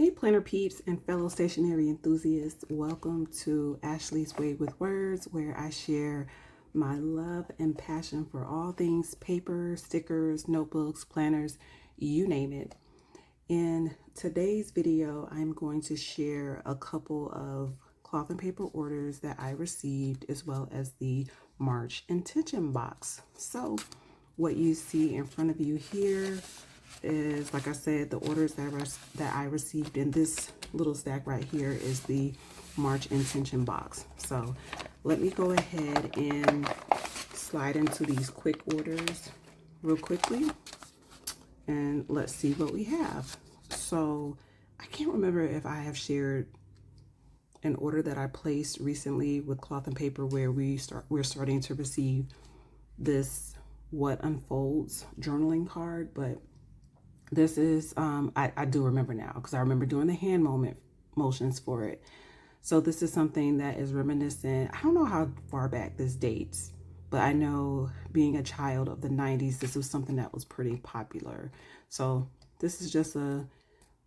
Hey planner peeps and fellow stationery enthusiasts, welcome to Ashley's Way with Words, where I share my love and passion for all things paper, stickers, notebooks, planners, you name it. In today's video, I'm going to share a couple of cloth and paper orders that I received, as well as the March intention box. So what you see in front of you here is, like I said, the orders that I received in this little stack right here is the March intention box. So let me go ahead and slide into these quick orders real quickly and let's see what we have. So I can't remember if I have shared an order that I placed recently with cloth and paper where we're starting to receive this What Unfolds journaling card, but this is, I do remember now because I remember doing the hand motions for it. So this is something that is reminiscent. I don't know how far back this dates, but I know being a child of the 90s, this was something that was pretty popular. So this is just a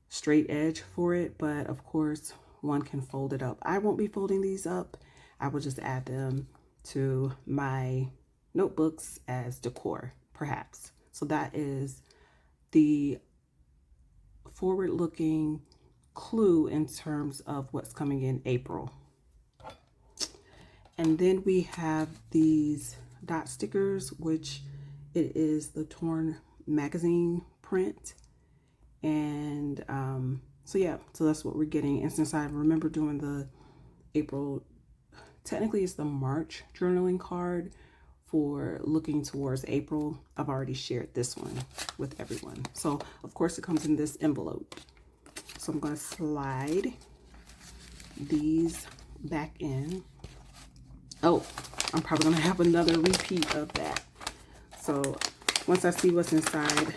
straight edge for it, but of course one can fold it up. I won't be folding these up. I will just add them to my notebooks as decor, perhaps. So that is the forward-looking clue in terms of what's coming in April. And then we have these dot stickers, which it is the torn magazine print. And so yeah, so that's what we're getting. And since I remember doing the April, technically it's the March journaling card for looking towards April, I've already shared this one with everyone. So of course it comes in this envelope. So I'm going to slide these back in. Oh, I'm probably going to have another repeat of that. So once I see what's inside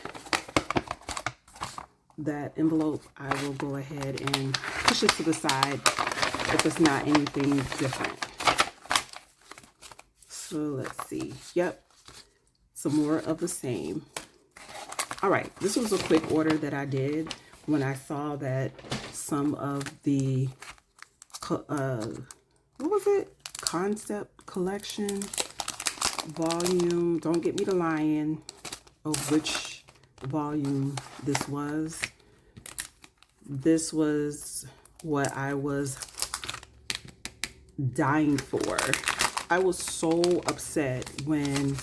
that envelope, I will go ahead and push it to the side if it's not anything different. So let's see. Yep, some more of the same. All right, this was a quick order that I did when I saw that some of the, what was it? Concept collection volume. Don't get me to lying of which volume this was. This was what I was dying for. I was so upset when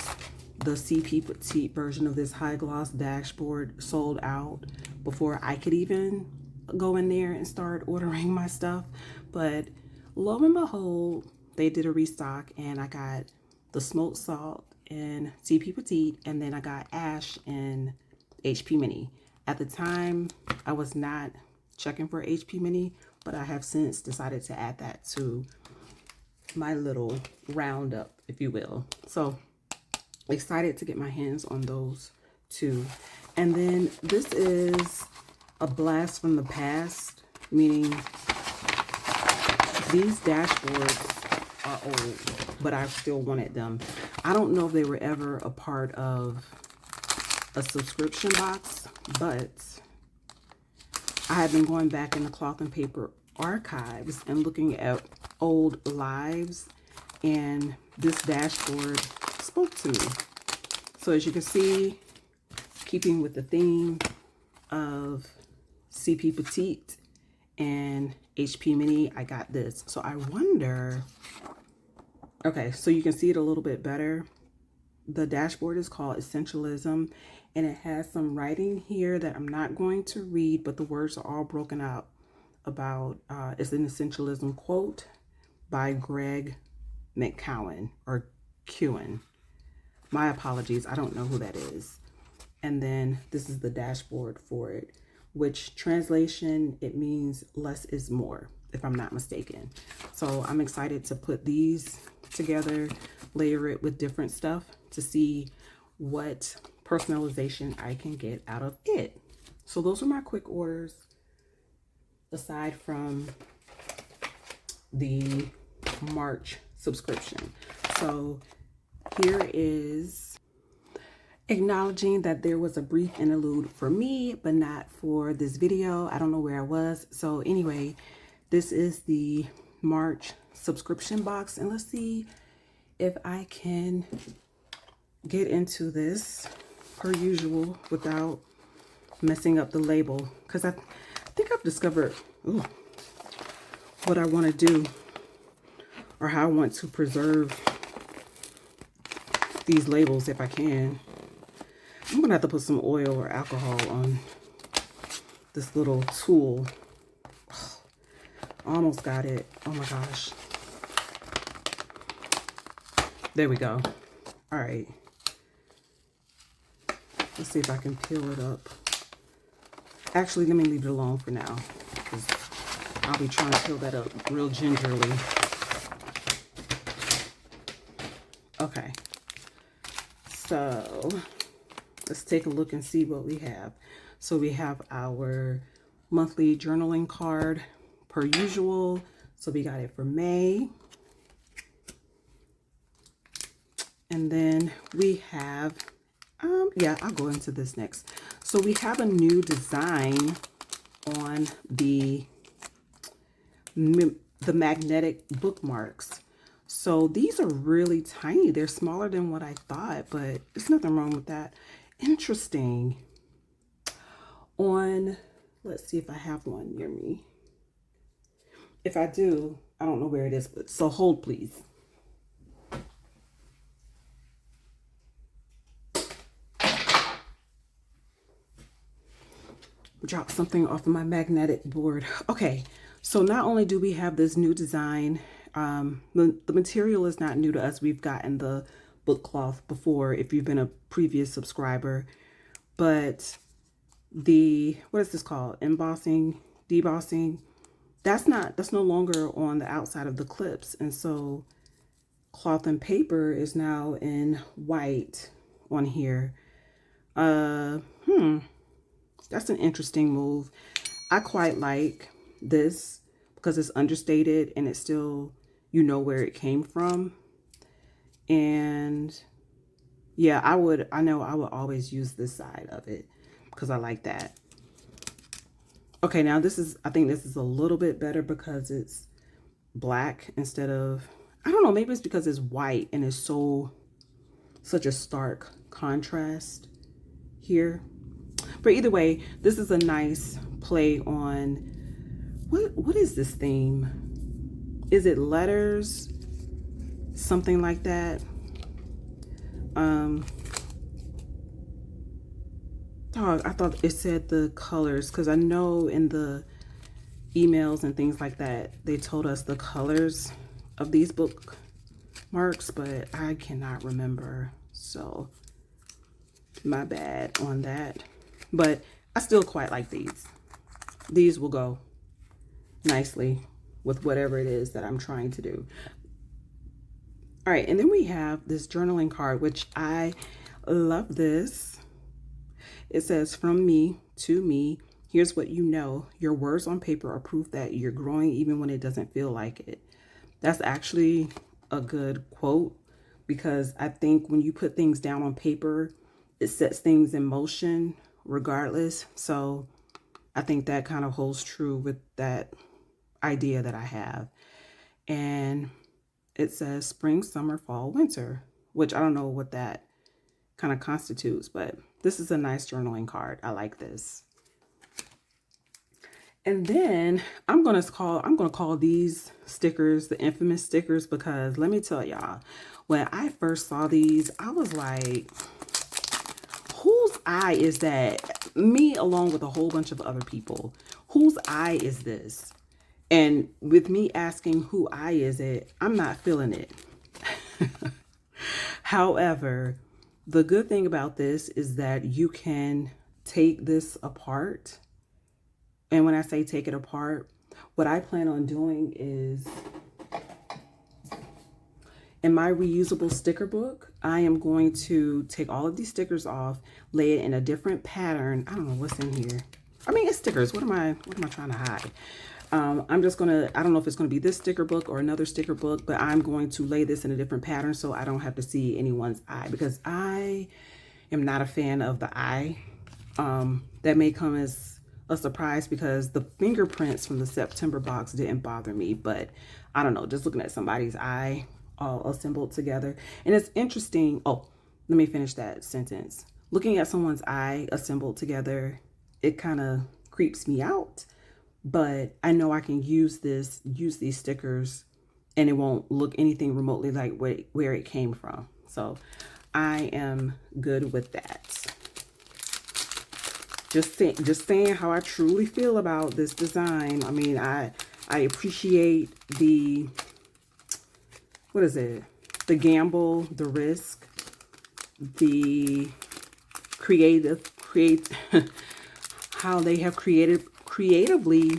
the CP Petite version of this high gloss dashboard sold out before I could even go in there and start ordering my stuff. But lo and behold, they did a restock and I got the smoked salt in CP Petite, and then I got ash in HP Mini. At the time, I was not checking for HP Mini, but I have since decided to add that to my little roundup, if you will. So excited to get my hands on those too. And then this is a blast from the past, meaning these dashboards are old, but I still wanted them. I don't know if they were ever a part of a subscription box, but I have been going back in the cloth and paper archives and looking at old lives, and this dashboard spoke to me. So as you can see, keeping with the theme of CP Petite and HP Mini, I got this. So I wonder, okay, so you can see it a little bit better. The dashboard is called Essentialism, and it has some writing here that I'm not going to read, but the words are all broken out about, it's an Essentialism quote by Greg McCowan or Kewen. My apologies, I don't know who that is. And then this is the dashboard for it, which translation, it means less is more, if I'm not mistaken. So I'm excited to put these together, layer it with different stuff to see what personalization I can get out of it. So those are my quick orders, aside from the March subscription. So here is Acknowledging that there was a brief interlude for me, but not for this video. I don't know where I was. So anyway, this is the March subscription box, and let's see if I can get into this per usual without messing up the label, because I think I've discovered what I want to do, or how I want to preserve these labels if I can. I'm gonna have to put some oil or alcohol on this little tool. Almost got it. Oh my gosh. There we go. All right. Let's see if I can peel it up. Actually, let me leave it alone for now, because I'll be trying to peel that up real gingerly. Okay. So let's take a look and see what we have. So we have our monthly journaling card per usual. So we got it for May. And then we have, yeah, I'll go into this next. So we have a new design on the magnetic bookmarks. So these are really tiny. They're smaller than what I thought, but there's nothing wrong with that. Interesting. On, let's see if I have one near me. If I do, I don't know where it is, but so hold please. Drop something off of my magnetic board. Okay, so not only do we have this new design, the material is not new to us. We've gotten the book cloth before if you've been a previous subscriber, but the, what is this called? Embossing, debossing, that's no longer on the outside of the clips. And so cloth and paper is now in white on here. That's an interesting move. I quite like this because it's understated and it's still, you know where it came from. And yeah, I know I would always use this side of it because I like that. Okay, now I think this is a little bit better because it's black instead of, I don't know, maybe it's because it's white and it's such a stark contrast here. But either way, this is a nice play on, what is this theme? Is it letters? Something like that. I thought it said the colors, because I know in the emails and things like that, they told us the colors of these bookmarks, but I cannot remember. So my bad on that. But I still quite like these. These will go nicely with whatever it is that I'm trying to do. All right, and then we have this journaling card, which I love this. It says, from me to me, here's what you know. Your words on paper are proof that you're growing even when it doesn't feel like it. That's actually a good quote, because I think when you put things down on paper, it sets things in motion regardless. So I think that kind of holds true with that idea that I have. And it says spring, summer, fall, winter, which I don't know what that kind of constitutes, but this is a nice journaling card. I like this. And then I'm gonna call these stickers the infamous stickers, because let me tell y'all, when I first saw these, I was like, whose eye is that? Me along with a whole bunch of other people. Whose eye is this? And with me asking who eye is it, I'm not feeling it. However, the good thing about this is that you can take this apart. And when I say take it apart, what I plan on doing is, in my reusable sticker book, I am going to take all of these stickers off, lay it in a different pattern. I don't know what's in here. I mean, it's stickers. What am I trying to hide? I'm just gonna, I don't know if it's gonna be this sticker book or another sticker book, but I'm going to lay this in a different pattern so I don't have to see anyone's eye, because I am not a fan of the eye. That may come as a surprise because the fingerprints from the September box didn't bother me, but I don't know, just looking at somebody's eye all assembled together. And it's interesting. Oh, let me finish that sentence. Looking at someone's eye assembled together, it kind of creeps me out, but I know I can use these stickers and it won't look anything remotely like where it came from. So I am good with that. Just saying how I truly feel about this design. I mean, I appreciate the, what is it? The gamble, the risk, the how they have creatively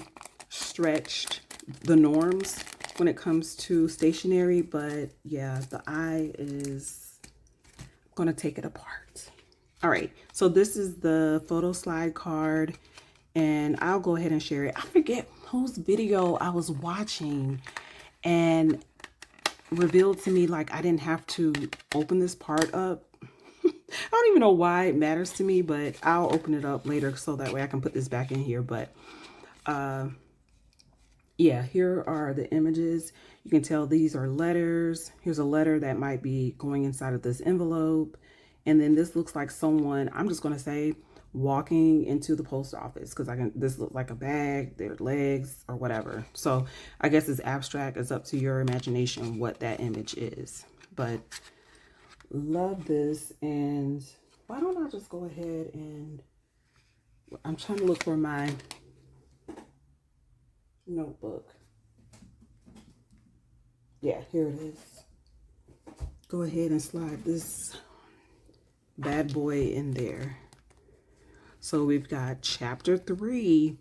stretched the norms when it comes to stationery. But yeah, the eye is going to take it apart. All right, so this is the photo slide card, and I'll go ahead and share it. I forget whose video I was watching and revealed to me like I didn't have to open this part up. I don't even know why it matters to me, but I'll open it up later so that way I can put this back in here. But yeah, here are the images. You can tell these are letters. Here's a letter that might be going inside of this envelope. And then this looks like someone, I'm just going to say, walking into the post office, because this looks like a bag, their legs or whatever. So I guess it's abstract. It's up to your imagination what that image is. But love this. And why don't I just go ahead and, I'm trying to look for my notebook. Yeah, here it is. Go ahead and slide this bad boy in there. So we've got chapter 3.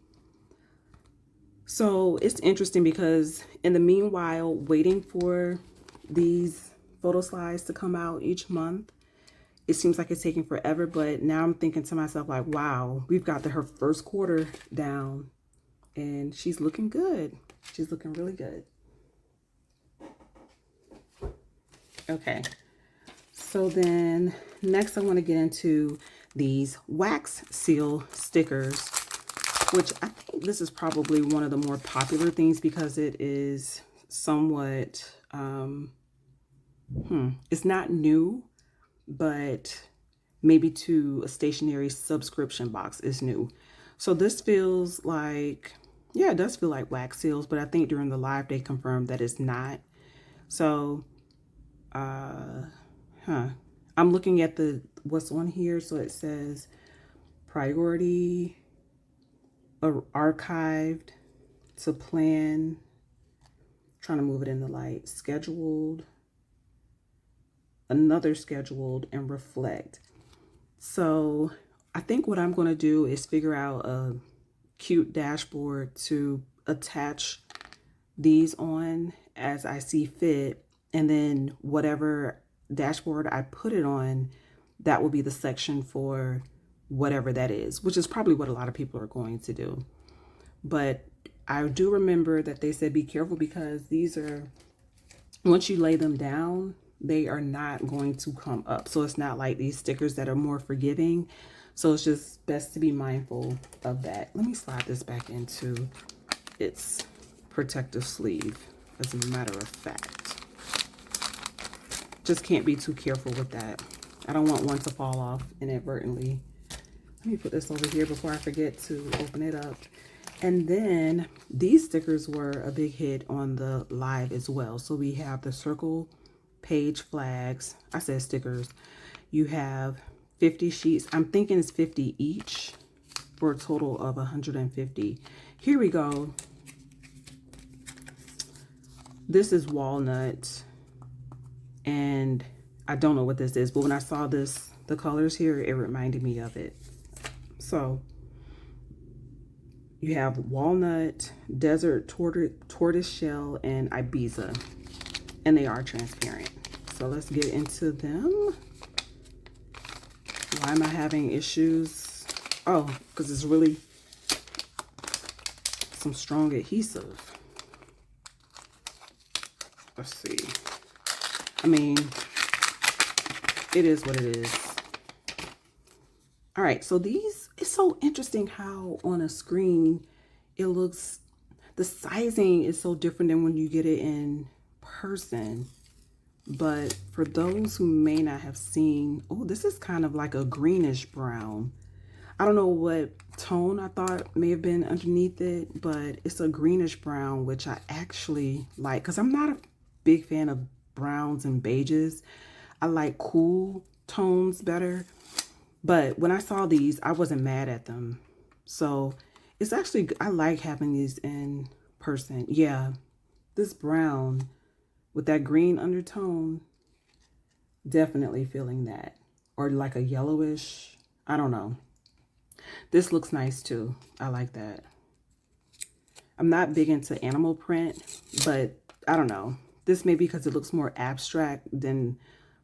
So it's interesting because in the meanwhile, waiting for these photo slides to come out each month, it seems like it's taking forever. But now I'm thinking to myself, like, wow, we've got her first quarter down and she's looking good. She's looking really good. Okay. So then next I want to get into these wax seal stickers, which I think this is probably one of the more popular things because it is somewhat, it's not new, but maybe to a stationery subscription box is new. So this feels like, yeah, it does feel like wax seals, but I think during the live they confirmed that it's not. So, I'm looking at what's on here. So it says priority, archived, to plan, trying to move it in the light, scheduled, another scheduled, and reflect. So I think what I'm going to do is figure out a cute dashboard to attach these on as I see fit. And then whatever dashboard I put it on, that will be the section for whatever that is, which is probably what a lot of people are going to do. But I do remember that they said be careful because these are, once you lay them down, they are not going to come up. So it's not like these stickers that are more forgiving. So it's just best to be mindful of that. Let me slide this back into its protective sleeve, as a matter of fact. Just can't be too careful with that. I don't want one to fall off inadvertently. Let me put this over here before I forget to open it up. And then these stickers were a big hit on the live as well. So we have the circle page flags. I said stickers. You have 50 sheets. I'm thinking it's 50 each for a total of 150. Here we go. This is walnut. And I don't know what this is, but when I saw this, the colors here, it reminded me of it. So you have walnut, desert tortoise shell, and Ibiza, and they are transparent. So let's get into them. Why am I having issues? Oh, because it's really some strong adhesive. Let's see. I mean, it is what it is. All right, so these, it's so interesting how on a screen it looks, the sizing is so different than when you get it in person. But for those who may not have seen, oh, this is kind of like a greenish brown. I don't know what tone I thought may have been underneath it, but it's a greenish brown, which I actually like because I'm not a big fan of browns and beiges. I like cool tones better. But when I saw these, I wasn't mad at them. So it's actually, I like having these in person. Yeah, this brown with that green undertone, definitely feeling that. Or like a yellowish, I don't know. This looks nice too. I like that. I'm not big into animal print, but I don't know. This may be because it looks more abstract than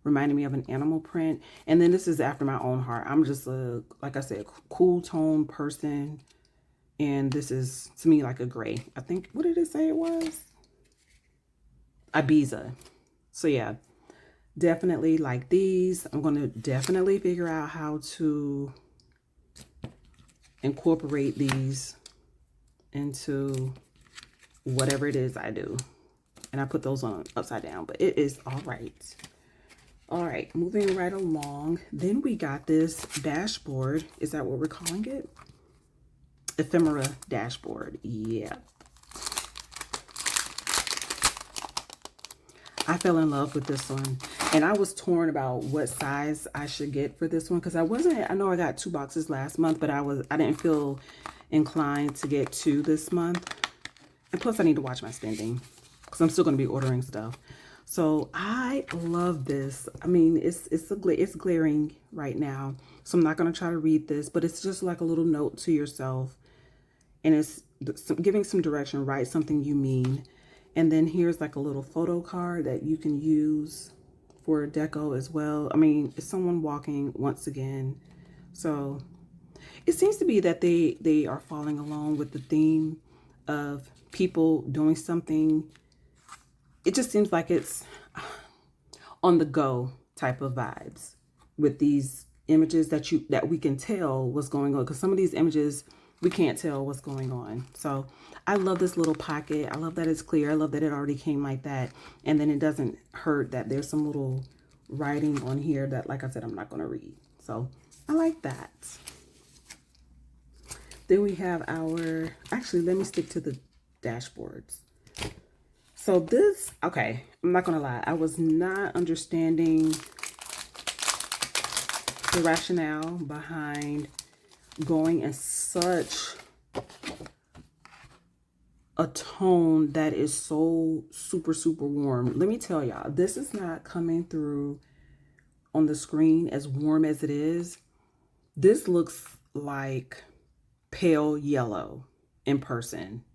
reminding me of an animal print. And then this is after my own heart. I'm just a, like I said, cool tone person. And this is, to me, like a gray. I think, what did it say it was? Ibiza. So yeah, definitely like these. I'm going to definitely figure out how to incorporate these into whatever it is I do. And I put those on upside down, but it is all right. All right, moving right along. Then we got this dashboard. Is that what we're calling it? Ephemera dashboard. Yeah. I fell in love with this one. And I was torn about what size I should get for this one because I know I got 2 boxes last month, but I didn't feel inclined to get 2 this month. And plus I need to watch my spending because I'm still going to be ordering stuff. So I love this. I mean, it's glaring right now, so I'm not going to try to read this, but it's just like a little note to yourself, and it's giving some direction. Write something you mean, and then here's like a little photo card that you can use for deco as well. I mean, it's someone walking once again, so it seems to be that they are following along with the theme of people doing something. It just seems like it's on the go type of vibes with these images that we can tell what's going on, because some of these images we can't tell what's going on. So I love this little pocket. I love that it's clear. I love that it already came like that, and then it doesn't hurt that there's some little writing on here that, like I said, I'm not going to read. So I like that. Then we have our, actually let me stick to the dashboards. So this, okay, I'm not gonna lie, I was not understanding the rationale behind going in such a tone that is so super, super warm. Let me tell y'all, this is not coming through on the screen as warm as it is. This looks like pale yellow in person.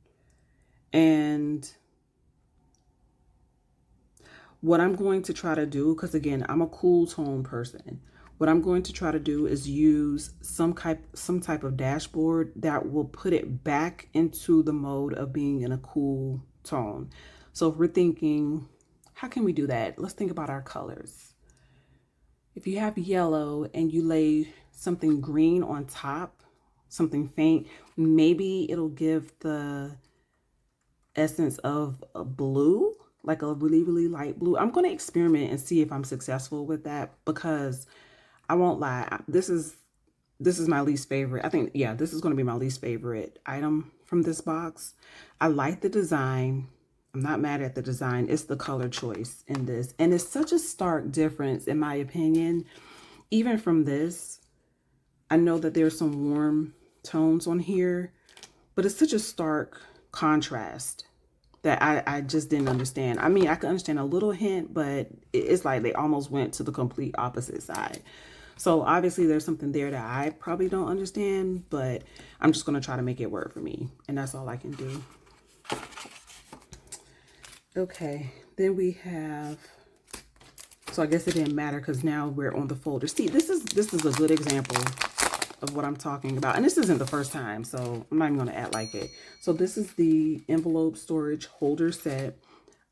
And what I'm going to try to do, because again, I'm a cool tone person. What I'm going to try to do is use some type of dashboard that will put it back into the mode of being in a cool tone. So if we're thinking, how can we do that? Let's think about our colors. If you have yellow and you lay something green on top, something faint, maybe it'll give the essence of a blue, like a really, really light blue. I'm going to experiment and see if I'm successful with that, because I won't lie, this is my least favorite. I think, yeah, this is going to be my least favorite item from this box. I like the design. I'm not mad at the design. It's the color choice in this. And it's such a stark difference, in my opinion. Even from this, I know that there's some warm tones on here, but it's such a stark contrast that I just didn't understand. I mean, I could understand a little hint, but it's like they almost went to the complete opposite side. So obviously there's something there that I probably don't understand, but I'm just going to try to make it work for me. And that's all I can do. Okay, then we have, so I guess it didn't matter because now we're on the folder. See, this is a good example of what I'm talking about. And this isn't the first time, so I'm not even going to act like it. So this is the envelope storage holder set.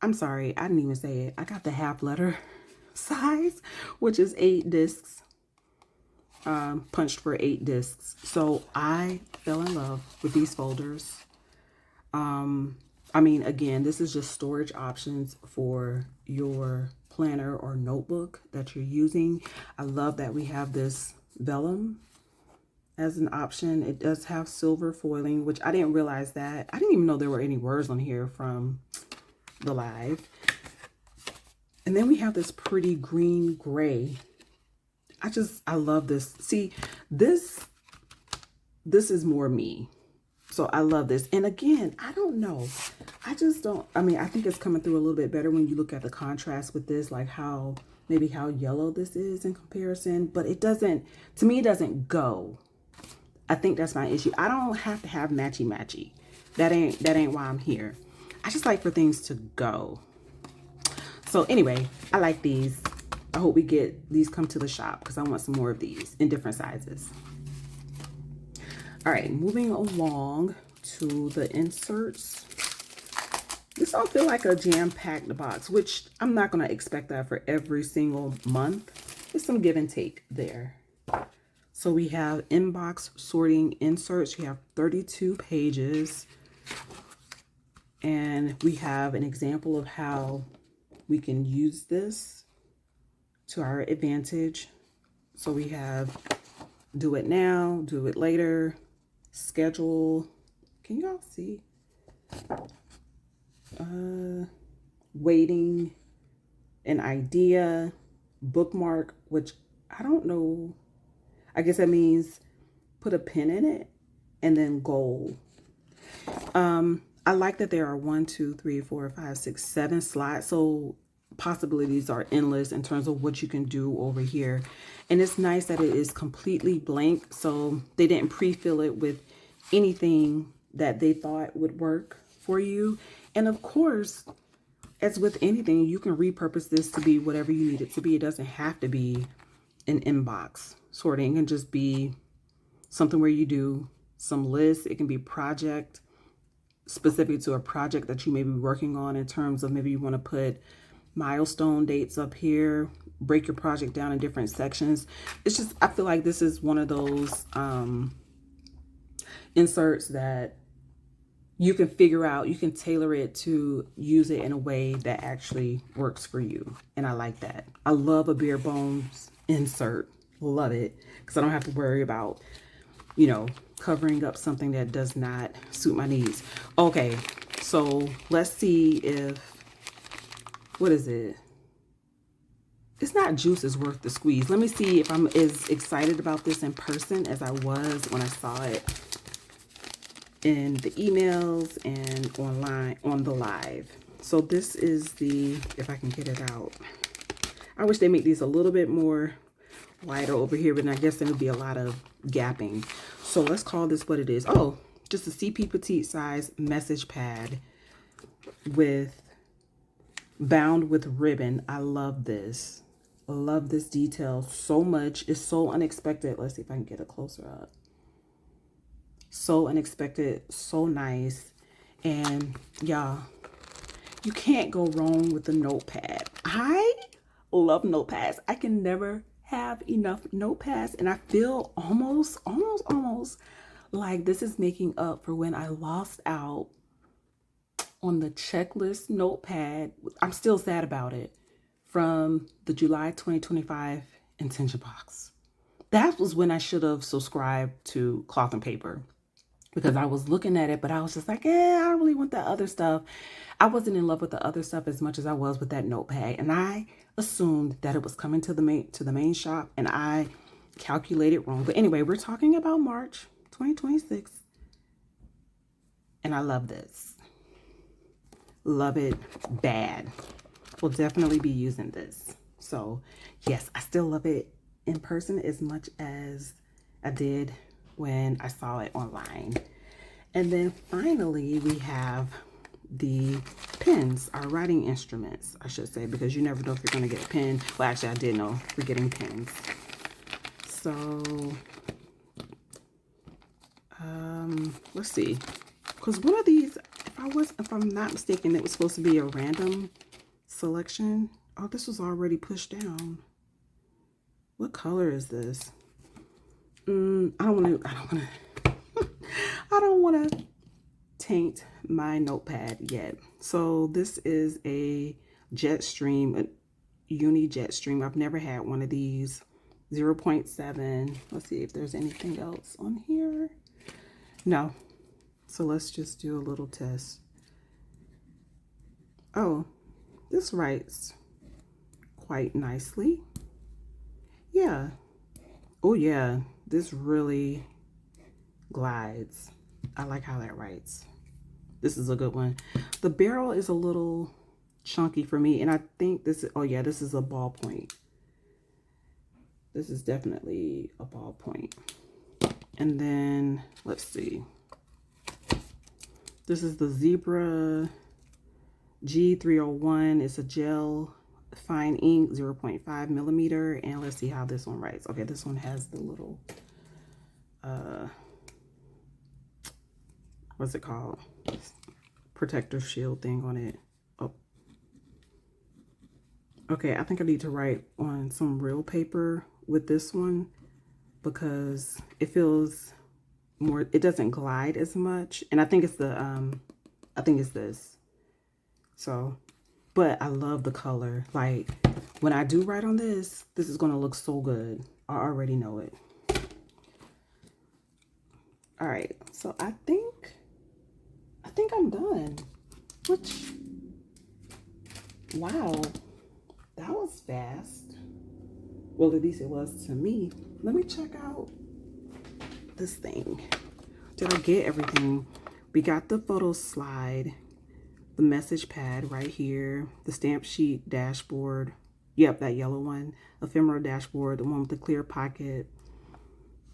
I'm sorry, I didn't even say it. I got the half letter size, which is 8 discs. punched for 8 discs. So I fell in love with these folders. I mean, again, this is just storage options for your planner or notebook that you're using. I love that we have this vellum as an option. It does have silver foiling, which I didn't realize that. I didn't even know there were any words on here from the live. And then we have this pretty green gray. I love this. See, this is more me. So I love this. And again, I don't know. I just don't, I mean, I think it's coming through a little bit better when you look at the contrast with this, like maybe how yellow this is in comparison, but it doesn't, to me, it doesn't go. I think that's my issue. I don't have to have matchy. That ain't why I'm here. I just like for things to go. So anyway, I like these. I hope we get these come to the shop because I want some more of these in different sizes. All right, moving along to the inserts. This don't feel like a jam-packed box, which I'm not going to expect that for every single month. There's some give and take there. So we have inbox sorting inserts. You have 32 pages. And we have an example of how we can use this to our advantage. So we have do it now, do it later, schedule. Can you all see? Waiting, an idea, bookmark, which I don't know. I guess that means put a pin in it, and then goal. I like that there are 1, 2, 3, 4, 5, 6, 7 slots. So possibilities are endless in terms of what you can do over here. And it's nice that it is completely blank. So they didn't pre-fill it with anything that they thought would work for you. And of course, as with anything, you can repurpose this to be whatever you need it to be. It doesn't have to be an inbox sorting. It can just be something where you do some lists. It can be project specific to a project that you may be working on in terms of maybe you want to put milestone dates up here, break your project down in different sections. It's just, I feel like this is one of those inserts that you can figure out, you can tailor it to use it in a way that actually works for you. And I like that. I love a bare bones insert. Love it. Because I don't have to worry about, you know, covering up something that does not suit my needs. Okay, so let's see if, what is it? It's not juice is worth the squeeze. Let me see if I'm as excited about this in person as I was when I saw it in the emails and online on the live. So this is the, if I can get it out. I wish they make these a little bit more wider over here, but I guess there would be a lot of gapping. So let's call this what it is. Oh, just a CP petite size message pad with bound with ribbon. I love this. I love this detail so much. It's so unexpected. Let's see if I can get it closer up. So unexpected, so nice. And y'all, you can't go wrong with the notepad. I love notepads. I can never have enough notepads, and I feel almost like this is making up for when I lost out on the checklist notepad. I'm still sad about it, from the July 2025 intention box. That was when I should have subscribed to Cloth and Paper, because I was looking at it, but I was just like, I don't really want that other stuff. I wasn't in love with the other stuff as much as I was with that notepad. And I assumed that it was coming to the main shop, and I calculated wrong. But anyway, we're talking about March 2026. And I love this. Love it bad. We'll definitely be using this. So yes, I still love it in person as much as I did when I saw it online. And then finally, we have the pens, our writing instruments, I should say, because you never know if you're going to get a pen. Well, actually, I did know we're getting pens. So, let's see. Because one of these, if I'm not mistaken, it was supposed to be a random selection. Oh, this was already pushed down. What color is this? I don't want to taint my notepad yet. So this is a Jetstream, a Uni Jetstream. I've never had one of these. 0.7. Let's see if there's anything else on here. No. So let's just do a little test. Oh, this writes quite nicely. Yeah. Oh yeah, this really glides. I like how that writes. This is a good one. The barrel is a little chunky for me, and I think this is, oh yeah, this is a ballpoint. This is definitely a ballpoint. And then, let's see. This is the Zebra G301. It's a gel fine ink, 0.5 millimeter. And let's see how this one writes. Okay, this one has the little, what's it called? Protective shield thing on it. Oh. Okay, I think I need to write on some real paper with this one because it feels more, it doesn't glide as much. And I think it's the, I think it's this. So, but I love the color. Like when I do write on this, this is going to look so good. I already know it. All right. So I think I'm done. Which, wow, that was fast. Well, at least it was to me. Let me check out this thing. Did I get everything? We got the photo slide, the message pad right here, the stamp sheet dashboard. Yep, that yellow one. Ephemera dashboard, the one with the clear pocket.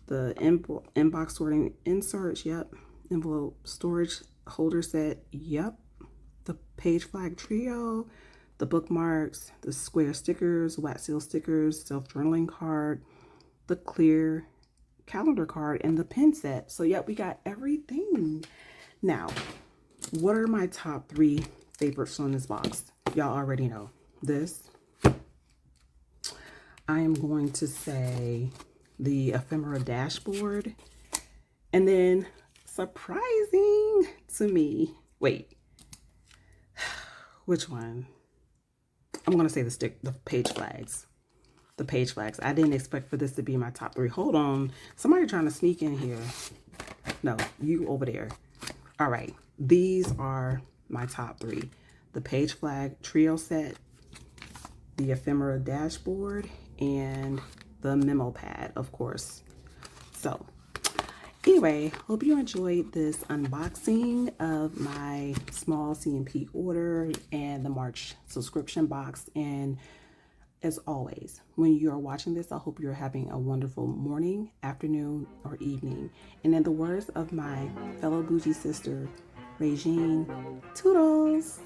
The inbox sorting inserts. Yep. Envelope storage holder set. Yep. The page flag trio. The bookmarks, the square stickers, wax seal stickers, self-journaling card, the clear calendar card, and the pen set. So yeah, we got everything. Now, what are my top 3 favorites on this box? Y'all already know. This, I am going to say the ephemera dashboard. And then, surprising to me, wait, which one? I'm going to say the page flags. The page flags. I didn't expect for this to be my top 3. Hold on. Somebody trying to sneak in here. No, you over there. All right. These are my top 3. The page flag trio set, the ephemera dashboard, and the memo pad, of course. So, anyway, hope you enjoyed this unboxing of my small C&P order and the March subscription box. And as always, when you are watching this, I hope you're having a wonderful morning, afternoon, or evening. And in the words of my fellow bougie sister, Regine, toodles!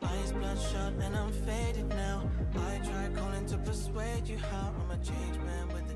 Eyes bloodshot and I'm faded now. I try calling to persuade you how I'm a changed man with the